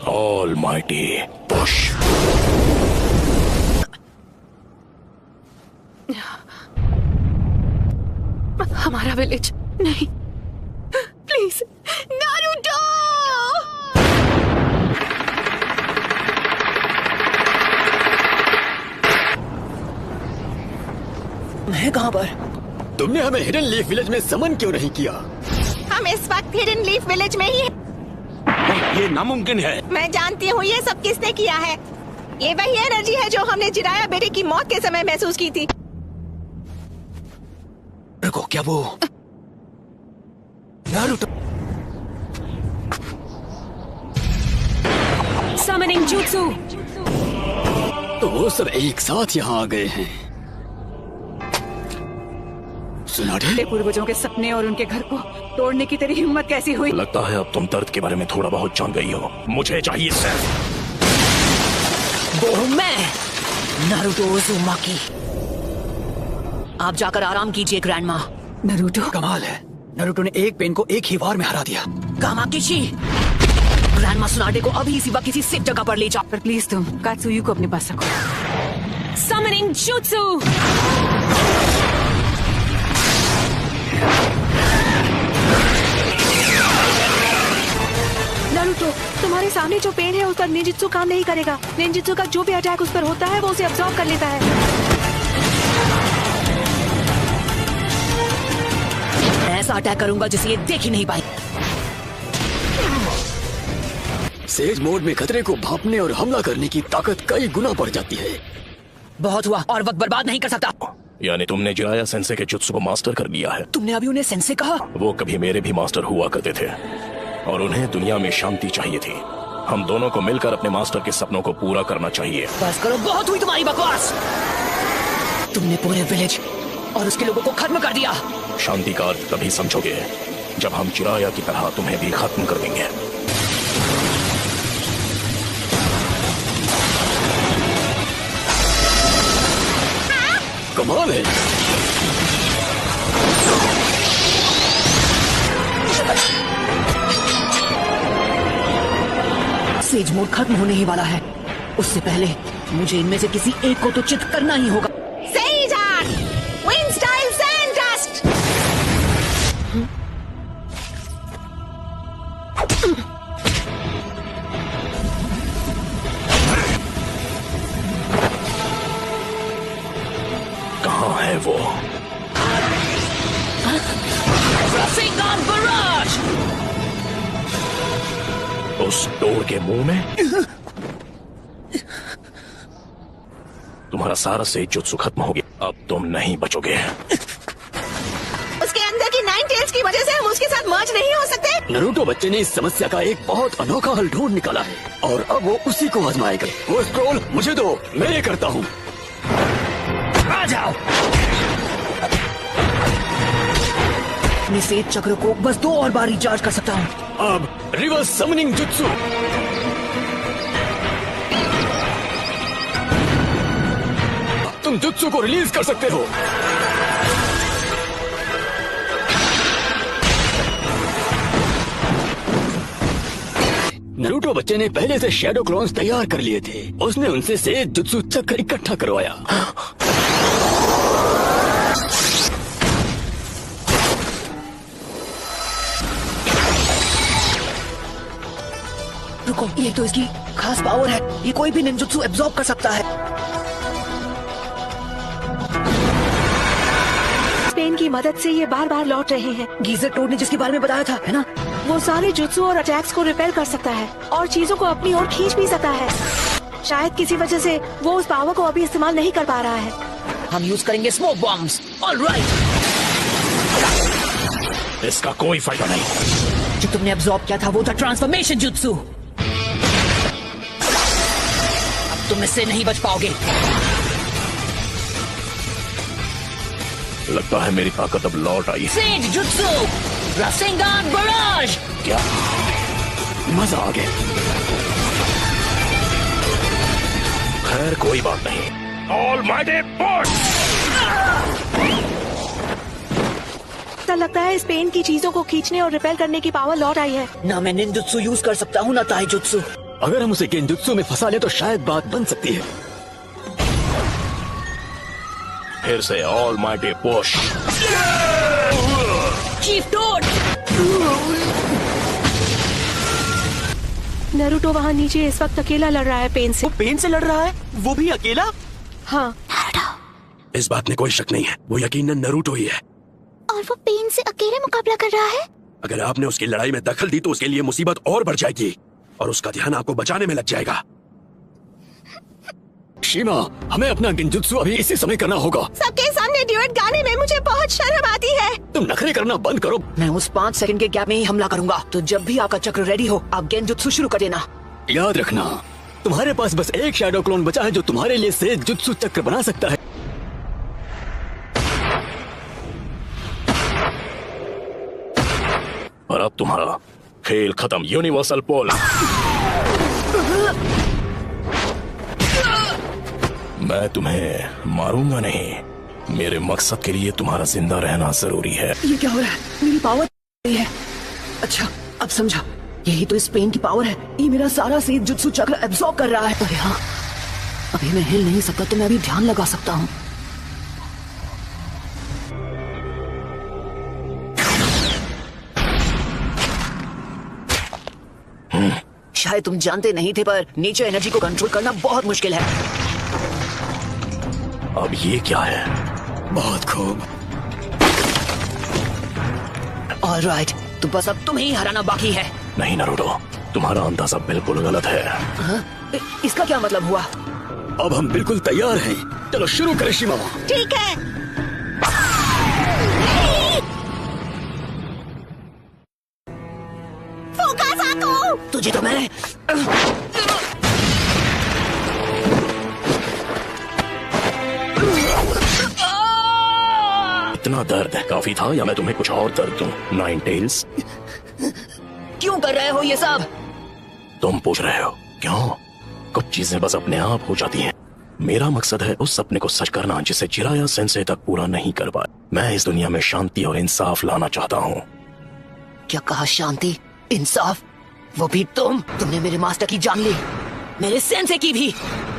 Almighty push. हमारा village नहीं, please Naruto. है कहाँ पर? तुमने हमें हिडन लीफ विलेज में समन क्यों नहीं किया? हम इस वक्त हिडन लीफ विलेज में ही हैं। ये नामुमकिन है। मैं जानती हूँ ये सब किसने किया है। ये वही एनर्जी है जो हमने जिराया बेटे की मौत के समय महसूस की थी। रुको, क्या वो नारुतो? Summoning jutsu। तो वो सब एक साथ यहाँ आ गए हैं। सुनाडे? पूर्वजों के सपने और उनके घर को तोड़ने की तेरी हिम्मत कैसी हुई? लगता है अब तुम दर्द के बारे में थोड़ा बहुत जान गई हो। मुझे चाहिए सिर्फ वो हूँ मैं, नारुतो उज़ुमाकी। आप जाकर आराम कीजिए ग्रैंडमा। नारुतो, कमाल है, नारुतो ने एक पेन को एक ही वार में हरा दिया। कामाकिशी, ग्रैंडमा सुनाडे को अभी इसी वक्त किसी सेफ जगह पर ले जाओ। पर प्लीज तुम कात्सुयु को अपने पास रखो। Summoning jutsu। नारुतो, तुम्हारे सामने जो पेन है उस पर निंजुत्सु काम नहीं करेगा। निंजुत्सु का जो भी अटैक उस पर होता है वो उसे अब्सॉर्ब कर लेता है। ऐसा अटैक करूंगा जिसे ये देख ही नहीं पाई। सेज मोड में खतरे को भांपने और हमला करने की ताकत कई गुना बढ़ जाती है। बहुत हुआ, और वक्त बर्बाद नहीं कर सकता। यानी तुमने जिराया सेंसे के जुत्सु को मास्टर कर लिया है। तुमने अभी उन्हें सेंसे कहा? वो कभी मेरे भी मास्टर हुआ करते थे और उन्हें दुनिया में शांति चाहिए थी। हम दोनों को मिलकर अपने मास्टर के सपनों को पूरा करना चाहिए। बस करो, बहुत हुई तुम्हारी बकवास। तुमने पूरे विलेज और उसके लोगों को खत्म कर दिया। शांति का अर्थ तभी समझोगे जब हम जिराया की तरह तुम्हें भी खत्म कर देंगे। कमाल है। सेज मोड खत्म होने ही वाला है। उससे पहले मुझे इनमें से किसी एक को तो चित करना ही होगा। Sage Art, Wind Style Sand Dust। कहाँ है वो? Rasengan Barrage! उस डोर के मुंह में? तुम्हारा सारा सेज जुत्सु खत्म हो गया। अब तुम नहीं बचोगे। उसके अंदर की 9 टेल्स की वजह से हम उसके साथ मर्ज नहीं हो सकते। नारुतो बच्चे ने इस समस्या का एक बहुत अनोखा हल ढूंढ निकाला है और अब वो उसी को आजमाएगा। वो स्क्रॉल मुझे दो, मैं ये करता हूँ। आ जाओ। अपने सेज चक्र को बस 2 और बार रिचार्ज कर सकता हूँ। अब रिवर्स समनिंग जुत्सु। तुम जुत्सु को रिलीज कर सकते हो। नारुतो बच्चे ने पहले से शैडो क्लोन्स तैयार कर लिए थे। उसने उनसे सेज जुत्सु चक्र इकट्ठा करवाया। रुको, ये तो इसकी खास पावर है। ये कोई भी निंजुत्सु एब्जॉर्ब कर सकता है। पेन की मदद से ये बार बार लौट रहे हैं। गीजर टोड ने जिसके बारे में बताया था, है ना? वो सारे जुत्सु और अटैक्स को रिपेल कर सकता है और चीजों को अपनी ओर खींच भी सकता है। शायद किसी वजह से वो उस पावर को अभी इस्तेमाल नहीं कर पा रहा है। हम यूज करेंगे स्मोक बॉम्ब्स। ऑलराइट। इसका कोई फायदा नहीं। जो तुमने एब्जॉर्ब किया था वो था ट्रांसफॉर्मेशन जुत्सु। अब तुम इससे नहीं बच पाओगे। लगता है मेरी ताकत अब लौट आई। Sage jutsu, Rasengan barrage. क्या मजा आ गया। खैर कोई बात नहीं। Almighty push. ऐसा लगता है इस पेन की चीजों को खींचने और रिपेल करने की पावर लौट आई है। ना मैं निंजुत्सु यूज कर सकता हूँ ना ताईजुत्सु। अगर हम उसे गेंजुत्सु में फंसा ले तो शायद बात बन सकती है। फिर से almighty push. Chief toad! Naruto वहाँ नीचे इस वक्त अकेला लड़ रहा है पेन से। पेन से लड़ रहा है, वो भी अकेला? हाँ, इस बात में कोई शक नहीं है, वो यकीनन नरूटो ही है। और वो पेन से अकेले मुकाबला कर रहा है। अगर आपने उसकी लड़ाई में दखल दी तो उसके लिए मुसीबत और बढ़ जाएगी और उसका ध्यान आपको बचाने में लग जाएगा। शीमा, हमें अपना गेंजुत्सु अभी इसी समय करना होगा। सबके सामने ड्यूएट गाने में मुझे बहुत शर्म आती है। तुम नखरे करना बंद करो। मैं उस 5 सेकंड के गैप में ही हमला करूंगा, तो जब भी आपका चक्र रेडी हो आप गेंजुत्सु शुरू कर देना। याद रखना, तुम्हारे पास बस एक शैडो क्लोन बचा है जो तुम्हारे लिए से जुत्सु चक्र बना सकता है। और अब तुम्हारा खेल खत्म। यूनिवर्सल पोल। मैं तुम्हें मारूंगा नहीं। मेरे मकसद के लिए तुम्हारा जिंदा रहना जरूरी है। ये क्या हो रहा है? मेरी पावर है। अच्छा, अब समझा। यही तो इस पेन की पावर है। ये मेरा सारा सेज जुत्सु चक्र एब्सॉर्ब कर रहा है। अरे हाँ, अभी मैं हिल नहीं सकता तो मैं अभी ध्यान लगा सकता हूँ। शायद तुम जानते नहीं थे, पर नीचे एनर्जी को कंट्रोल करना बहुत मुश्किल है। अब ये क्या है? बहुत खूब। ऑलराइट, तो बस अब तुम्हें ही हराना बाकी है। नहीं नरूटो, तुम्हारा अंदाजा बिल्कुल गलत है। हाँ? इसका क्या मतलब हुआ? अब हम बिल्कुल तैयार हैं। चलो शुरू करें शीमा। ठीक है। फोकस आको। तुझे तो मैं इतना दर्द काफी था या मैं तुम्हें कुछ और दर्द दूं? नाइन टेल्स, क्यों कर रहे हो ये सब? तुम पूछ रहे हो क्यों? कुछ चीजें बस अपने आप हो जाती हैं। मेरा मकसद है उस सपने को सच करना जिसे चिराया सेंसे तक पूरा नहीं कर पाया। मैं इस दुनिया में शांति और इंसाफ लाना चाहता हूँ। क्या कहा? शांति, इंसाफ? वो भी तुमने मेरे मास्टर की जान ली, मेरे सेंसे की भी,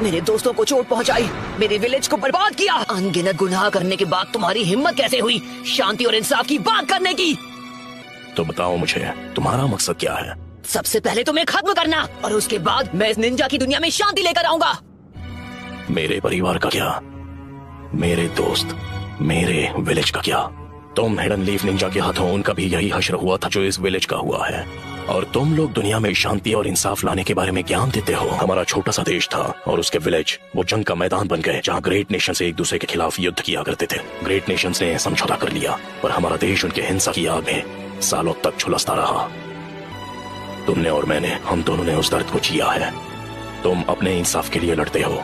मेरे दोस्तों को चोट पहुंचाई, मेरे विलेज को बर्बाद किया। अनगिनत गुनाह करने के बाद तुम्हारी हिम्मत कैसे हुई शांति और इंसाफ की बात करने की? तो बताओ मुझे, तुम्हारा मकसद क्या है? सबसे पहले तुम्हें खत्म करना, और उसके बाद मैं इस निंजा की दुनिया में शांति लेकर आऊंगा। मेरे परिवार का क्या? मेरे दोस्त, मेरे विलेज का क्या? तुम हिडन लीफ निंजा के हाथों उनका भी यही हश्र हुआ था जो इस विलेज का हुआ है, और तुम लोग दुनिया में शांति और इंसाफ लाने के बारे में ज्ञान देते हो। हमारा छोटा सा देश था और उसके विलेज वो जंग का मैदान बन गए जहाँ ग्रेट नेशन से एक दूसरे के खिलाफ युद्ध किया करते थे। ग्रेट नेशन ने समझौता कर लिया, पर हमारा देश उनके हिंसा की आग में सालों तक झुलसता रहा। तुमने और मैंने, हम दोनों ने उस दर्द को जिया है। तुम अपने इंसाफ के लिए लड़ते हो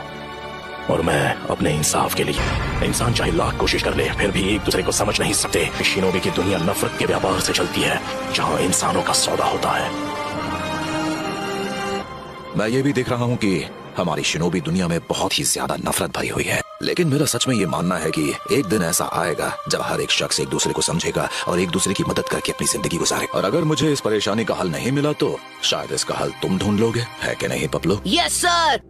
और मैं अपने इंसाफ के लिए। इंसान चाहे लाख कोशिश कर ले फिर भी एक दूसरे को समझ नहीं सकते। शिनोबी की दुनिया नफरत के व्यापार से चलती है जहाँ इंसानों का सौदा होता है। मैं ये भी देख रहा हूँ कि हमारी शिनोबी दुनिया में बहुत ही ज्यादा नफरत भरी हुई है, लेकिन मेरा सच में ये मानना है कि एक दिन ऐसा आएगा जब हर एक शख्स एक दूसरे को समझेगा और एक दूसरे की मदद करके अपनी जिंदगी गुजारेगा। और अगर मुझे इस परेशानी का हल नहीं मिला तो शायद इसका हल तुम ढूंढ लोगे, है कि नहीं पपलो? Yes sir.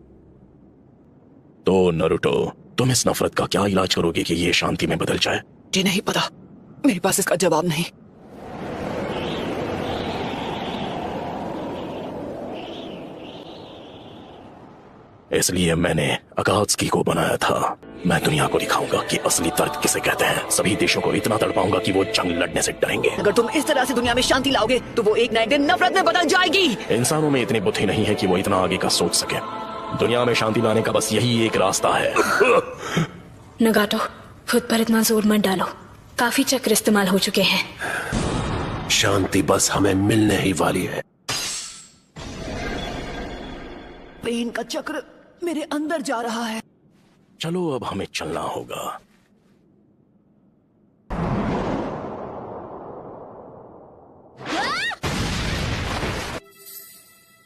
तो नरूटो, तुम इस नफरत का क्या इलाज करोगे कि ये शांति में बदल जाए? जी नहीं पता, मेरे पास इसका जवाब नहीं। इसलिए मैंने अकात्सुकी को बनाया था। मैं दुनिया को दिखाऊंगा कि असली दर्द किसे कहते हैं। सभी देशों को इतना तड़पाऊंगा कि वो जंग लड़ने से डरेंगे। अगर तुम इस तरह से दुनिया में शांति लाओगे तो वो एक ना एक दिन नफरत में बदल जाएगी। इंसानों में इतनी बुद्धि नहीं है कि वो इतना आगे का सोच सके। दुनिया में शांति लाने का बस यही एक रास्ता है। नगाटो, खुद पर इतना जोर मत डालो, काफी चक्र इस्तेमाल हो चुके हैं। शांति बस हमें मिलने ही वाली है। पेन का चक्र मेरे अंदर जा रहा है। चलो अब हमें चलना होगा।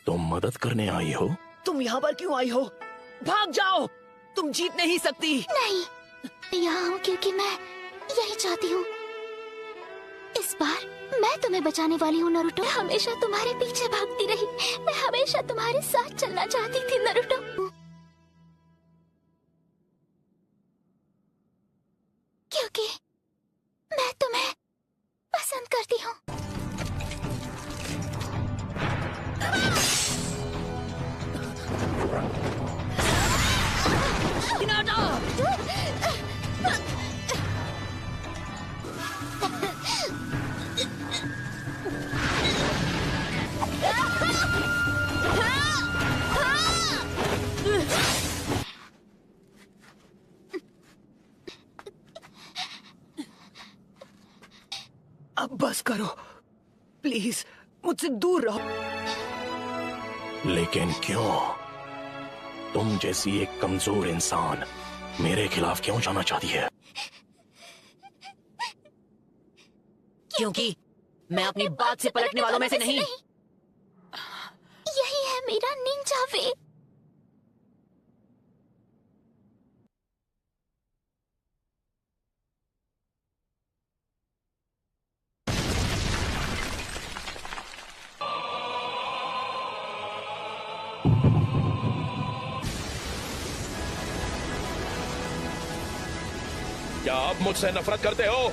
तुम मदद करने आई हो? तुम यहाँ पर क्यों आई हो? भाग जाओ, तुम जीत नहीं सकती। नहीं, मैं यहाँ हूँ क्योंकि मैं यही चाहती हूँ। इस बार मैं तुम्हें बचाने वाली हूँ नारुतो। मैं हमेशा तुम्हारे पीछे भागती रही, मैं हमेशा तुम्हारे साथ चलना चाहती थी नारुतो। क्योंकि मैं तुम्हें पसंद करती हूँ। अब बस करो प्लीज, मुझसे दूर रहो। लेकिन क्यों? तुम जैसी एक कमजोर इंसान मेरे खिलाफ क्यों जाना चाहती है? क्योंकि मैं अपनी बात से पलटने वालों में से नहीं। यही है मेरा निंजा वे। क्या आप मुझसे नफरत करते हो?